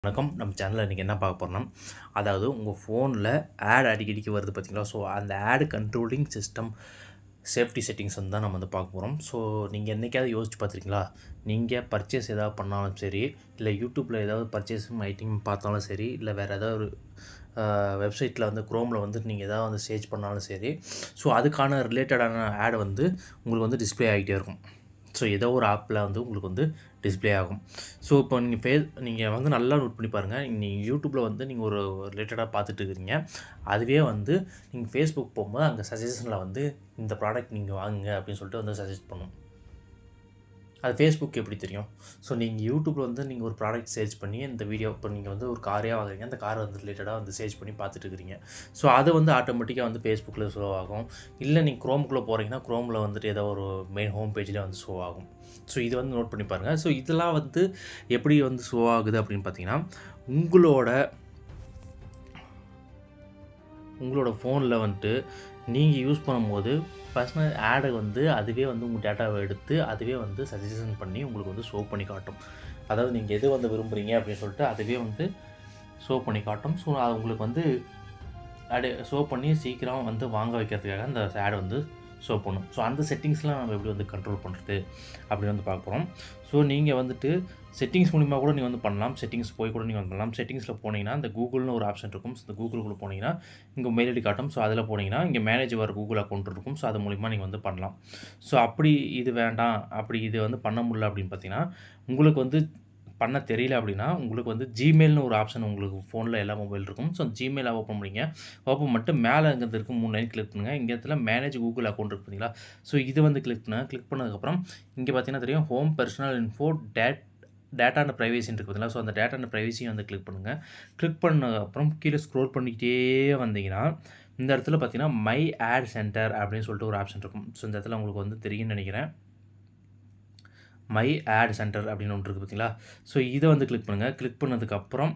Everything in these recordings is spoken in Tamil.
வணக்கம். நம்ம சேனலில் இன்றைக்கி என்ன பார்க்க போகிறோம்னா, அதாவது உங்கள் ஃபோனில் ஆட் அடிக்கடிக்கு வருது பார்த்தீங்களா? ஸோ அந்த ad controlling system safety settings தான் நம்ம வந்து பார்க்க போகிறோம். ஸோ நீங்கள் என்றைக்காவது யோசிச்சு பார்த்துருக்கீங்களா? நீங்கள் பர்ச்சேஸ் ஏதாவது பண்ணாலும் சரி, இல்லை யூடியூப்பில் ஏதாவது பர்ச்சேஸ் ஐட்டம் பார்த்தாலும் சரி, இல்லை வேறு ஏதாவது ஒரு வெப்சைட்டில் வந்து குரோமில் வந்து நீங்கள் ஏதாவது வந்து சர்ச் பண்ணாலும் சரி, ஸோ அதுக்கான ரிலேட்டடான ஆட் வந்து உங்களுக்கு வந்து டிஸ்ப்ளே ஆகிட்டே இருக்கும். ஸோ ஏதோ ஒரு ஆப்பில் வந்து உங்களுக்கு வந்து டிஸ்ப்ளே ஆகும். ஸோ இப்போ நீங்கள் வந்து நல்லா நோட் பண்ணி பாருங்கள். நீங்கள் யூடியூப்பில் வந்து நீங்கள் ஒரு ரிலேட்டடாக பார்த்துட்டு இருக்கிறீங்க. அதுவே வந்து நீங்கள் ஃபேஸ்புக் போகும்போது அங்கே சஜஷனில் வந்து இந்த ப்ராடக்ட் நீங்கள் வாங்குங்க அப்படின்னு சொல்லிட்டு வந்து சஜெஸ்ட் பண்ணும். அது ஃபேஸ்புக் எப்படி தெரியும்? ஸோ நீங்கள் யூடியூப்பில் வந்து நீங்கள் ஒரு ப்ராடக்ட் சர்ச் பண்ணி இந்த வீடியோ இப்போ நீங்கள் வந்து ஒரு காரே வாங்குறீங்க, அந்த காரை வந்து ரிலேட்டடாக வந்து சர்ச் பண்ணி பார்த்துட்டு இருக்கிறீங்க. ஸோ அது வந்து ஆட்டோமேட்டிக்காக வந்து ஃபேஸ்புக்கில் ஷோ ஆகும். இல்லை நீங்கள் குரோமுக்குள்ளே போகிறீங்கன்னா குரோமில் வந்துட்டு ஏதோ ஒரு மெயின் ஹோம் பேஜில் வந்து ஷோ ஆகும். ஸோ இது வந்து நோட் பண்ணி பாருங்கள். ஸோ இதெல்லாம் வந்து எப்படி வந்து ஷோ ஆகுது அப்படின்னு பார்த்தீங்கன்னா, உங்களோட ஃபோனில் வந்துட்டு நீங்கள் யூஸ் பண்ணும்போது பர்சனல் ஆடை வந்து அதுவே வந்து உங்கள் டேட்டாவை எடுத்து அதுவே வந்து சஜஷன் பண்ணி உங்களுக்கு வந்து ஷோ பண்ணி காட்டும். அதாவது நீங்கள் எது வந்து விரும்புகிறீங்க அப்படின்னு சொல்லிட்டு அதுவே வந்து ஷோ பண்ணி காட்டும். ஸோ அது உங்களுக்கு வந்து ஷோ பண்ணி சீக்கிரம் வந்து வாங்க வைக்கிறதுக்காக அந்த ஆடை வந்து ஷோ பண்ணும். ஸோ அந்த செட்டிங்ஸ்லாம் நம்ம எப்படி வந்து கண்ட்ரோல் பண்ணுறது அப்படின்னு வந்து பார்க்க போகிறோம். ஸோ நீங்கள் வந்துட்டு செட்டிங்ஸ் மூலிமா கூட நீங்கள் வந்து பண்ணலாம். செட்டிங்ஸ் போய் கூட நீங்கள் வந்து பண்ணலாம். செட்டிங்ஸில் போனீங்கன்னா இந்த கூகுள்னு ஒரு ஆப்ஷன் இருக்கும். இந்த கூகுளுக்குள்ளே போனீங்கன்னா இங்கே மெயில் ஐடி காட்டும். ஸோ அதில் போனீங்கன்னா இங்கே மேனேஜ் வர கூகுள் அக்கௌண்ட் இருக்கும். ஸோ அது மூலிமா நீங்கள் வந்து பண்ணலாம். ஸோ அப்படி இது வேண்டாம், அப்படி இது வந்து பண்ண முடியல அப்படின்னு பார்த்தீங்கன்னா, உங்களுக்கு வந்து பண்ண தெரியல அப்படின்னா, உங்களுக்கு வந்து ஜிமெயில்னு ஒரு ஆப்ஷன் உங்களுக்கு ஃபோனில் எல்லா மொபைல் இருக்கும். ஸோ ஜிமெயிலை ஓப்பன் பண்ணிங்க. ஓப்பன் பண்ணிட்டு மேலே இங்கே இருக்கும் 3 லைன் கிளிக் பண்ணுங்கள். இங்கே இடத்துல மேனேஜ் கூகுள் அக்கௌண்ட் இருக்கு பார்த்தீங்களா? ஸோ இது வந்து கிளிக் பண்ணுங்கள். கிளிக் பண்ணதுக்கப்புறம் இங்கே பார்த்தீங்கன்னா தெரியும் home personal info data and ப்ரைவசின்னு இருக்குது பார்த்தீங்களா? ஸோ அந்த டேட்டா அண்ட் ப்ரைவசியை வந்து கிளிக் பண்ணுங்கள். கிளிக் பண்ணதுக்கப்புறம் கீழே ஸ்க்ரோல் பண்ணிக்கிட்டே வந்தீங்கன்னா, இந்த இடத்துல பார்த்தீங்கன்னா மை ஆட் சென்டர் அப்படின்னு சொல்லிட்டு ஒரு ஆப்ஷன் இருக்கும். ஸோ இந்த இடத்துல உங்களுக்கு வந்து தெரியும்னு நினைக்கிறேன். மை ஆட் சென்டர் அப்படின்னு ஒன்று இருக்குது பார்த்தீங்களா? ஸோ இதை வந்து கிளிக் பண்ணுங்கள். கிளிக் பண்ணதுக்கப்புறம்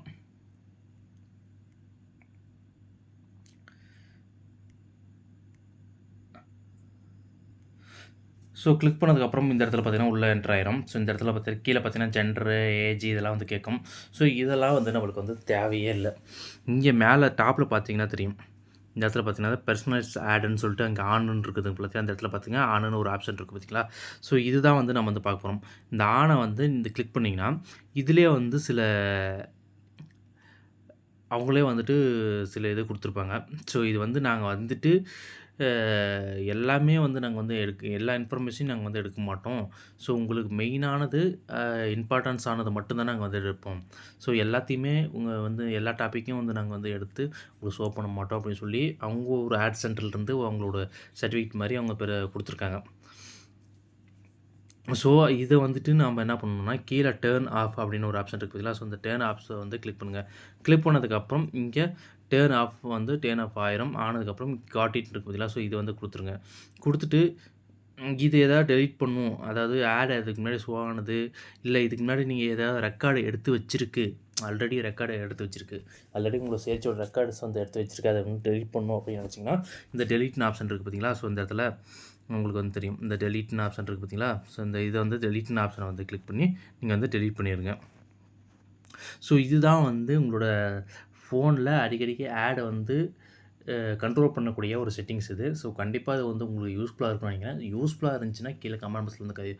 கிளிக் பண்ணதுக்கப்புறம் இந்த இடத்துல பார்த்தீங்கன்னா உள்ளே என்டர் ஆயிரும். ஸோ இந்த இடத்துல கீழே பார்த்தீங்கன்னா ஜெண்டரு, ஏஜ் இதெல்லாம் வந்து கேட்கும். ஸோ இதெல்லாம் வந்து நம்மளுக்கு வந்து தேவையே இல்லை. இங்கே மேலே டாப்பில் பார்த்தீங்கன்னா தெரியும். இந்த இடத்துல பார்த்தீங்கன்னா பெர்சனலைஸ் ஆடுன்னு சொல்லிட்டு அங்கே ஆனுன்னு இருக்குது பார்த்தீங்கன்னா, அந்த இடத்துல பார்த்தீங்கன்னா ஆனுன்னு ஒரு ஆப்ஷன் இருக்குது பார்த்தீங்களா? ஸோ இதுதான் வந்து நம்ம வந்து பார்க்க போகிறோம். இந்த ஆனை வந்து இந்த கிளிக் பண்ணிங்கன்னா, இதிலே வந்து அவங்களே வந்துட்டு சில இது கொடுத்துருப்பாங்க. ஸோ இது வந்து நாங்கள் வந்துட்டு எல்லாமே வந்து நாங்கள் வந்து எல்லா இன்ஃபர்மேஷனையும் நாங்கள் வந்து எடுக்க மாட்டோம். ஸோ உங்களுக்கு மெயினானது இம்பார்ட்டன்ஸ் ஆனது மட்டும் தான் நாங்கள் வந்து எடுப்போம். ஸோ எல்லாத்தையுமே வந்து எல்லா டாப்பிக்கையும் வந்து நாங்கள் வந்து எடுத்து உங்களுக்கு ஷோ பண்ண மாட்டோம் அப்படின்னு சொல்லி அவங்க ஒரு ஆட் சென்டர்லேருந்து அவங்களோட சர்டிஃபிகேட் மாதிரி அவங்க கொடுத்துருக்காங்க. ஸோ இதை வந்துட்டு நம்ம என்ன பண்ணணும்னா, கீழே டர்ன் ஆஃப் அப்படின்னு ஒரு ஆப்ஷன் இருக்குது பார்த்தீங்களா? ஸோ இந்த டர்ன் ஆஃப்ஸை வந்து கிளிக் பண்ணுங்கள். கிளிக் பண்ணதுக்கப்புறம் இங்கே டர்ன் ஆஃப் ஆனதுக்கப்புறம் காட் இட் இருக்குது பார்த்தீங்களா? ஸோ இது வந்து கொடுத்துருங்க. கொடுத்துட்டு இது எதாவது டெலீட் பண்ணணும், அதாவது ஆட் அதுக்கு முன்னாடி ஷோ ஆனது, இல்லை இதுக்கு முன்னாடி நீங்கள் ஏதாவது ரெக்கார்டு எடுத்து வச்சிருக்கு, ஆல்ரெடி ரெக்கார்டு எடுத்து வச்சிருக்கு, ஆல்ரெடி உங்களோட சேர்ச்சோட ரெக்கார்ட்ஸ் வந்து எடுத்து வச்சிருக்கு, அதை வந்து டெலீட் பண்ணணும் அப்படின்னு நினச்சிங்கன்னா, இந்த டெலீட்னு ஆப்ஷன் இருக்குது பார்த்தீங்களா? ஸோ இந்த இடத்துல உங்களுக்கு வந்து தெரியும். இந்த டெலீட்னு ஆப்ஷன் இருக்குது பார்த்தீங்களா? ஸோ இந்த இதை வந்து டெலீட்னு ஆப்ஷனை வந்து கிளிக் பண்ணி நீங்கள் வந்து டெலீட் பண்ணிடுங்க. ஸோ இதுதான் வந்து உங்களோட ஃபோனில் அடிக்கடிக்கு ஆடை வந்து கண்ட்ரோல் பண்ணக்கூடிய ஒரு செட்டிங்ஸ் இது. ஸோ கண்டிப்பாக அது வந்து உங்களுக்கு யூஸ்ஃபுல்லாக இருக்கும்னு நினைக்கிறேன். யூஸ்ஃபுல்லாக இருந்துச்சுன்னா கீழே கமெண்ட் பாக்ஸில் வந்து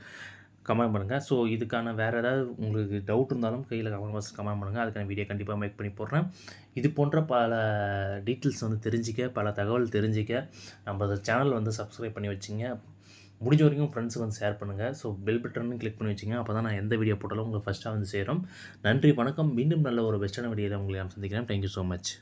கமெண்ட் பண்ணுங்கள். ஸோ இதுக்கான வேறு ஏதாவது உங்களுக்கு டவுட் இருந்தாலும் கீழே கமெண்ட் பாக்ஸில் கமெண்ட் பண்ணுங்கள். அதுக்கான வீடியோ கண்டிப்பாக மேக் பண்ணி போடுறேன். இது போன்ற பல டீட்டெயில்ஸ் வந்து தெரிஞ்சிக்க, பல தகவல் தெரிஞ்சிக்க நம்ம சேனல் வந்து சப்ஸ்கிரைப் பண்ணி வச்சுங்க. முடிஞ்ச வரைக்கும் ஃப்ரெண்ட்ஸுக்கு வந்து ஷேர் பண்ணுங்கள். ஸோ பெல் பட்டனும் கிளிக் பண்ணி வச்சுங்க. அப்போ தான் நான் எந்த வீடியோ போட்டாலும் உங்களுக்கு ஃபஸ்ட்டாக வந்து சேரும். நன்றி, வணக்கம். மீண்டும் நல்ல ஒரு பெஸ்ட்டான வீடியோவில் உங்களை நான் சந்திக்கிறேன். Thank you so much.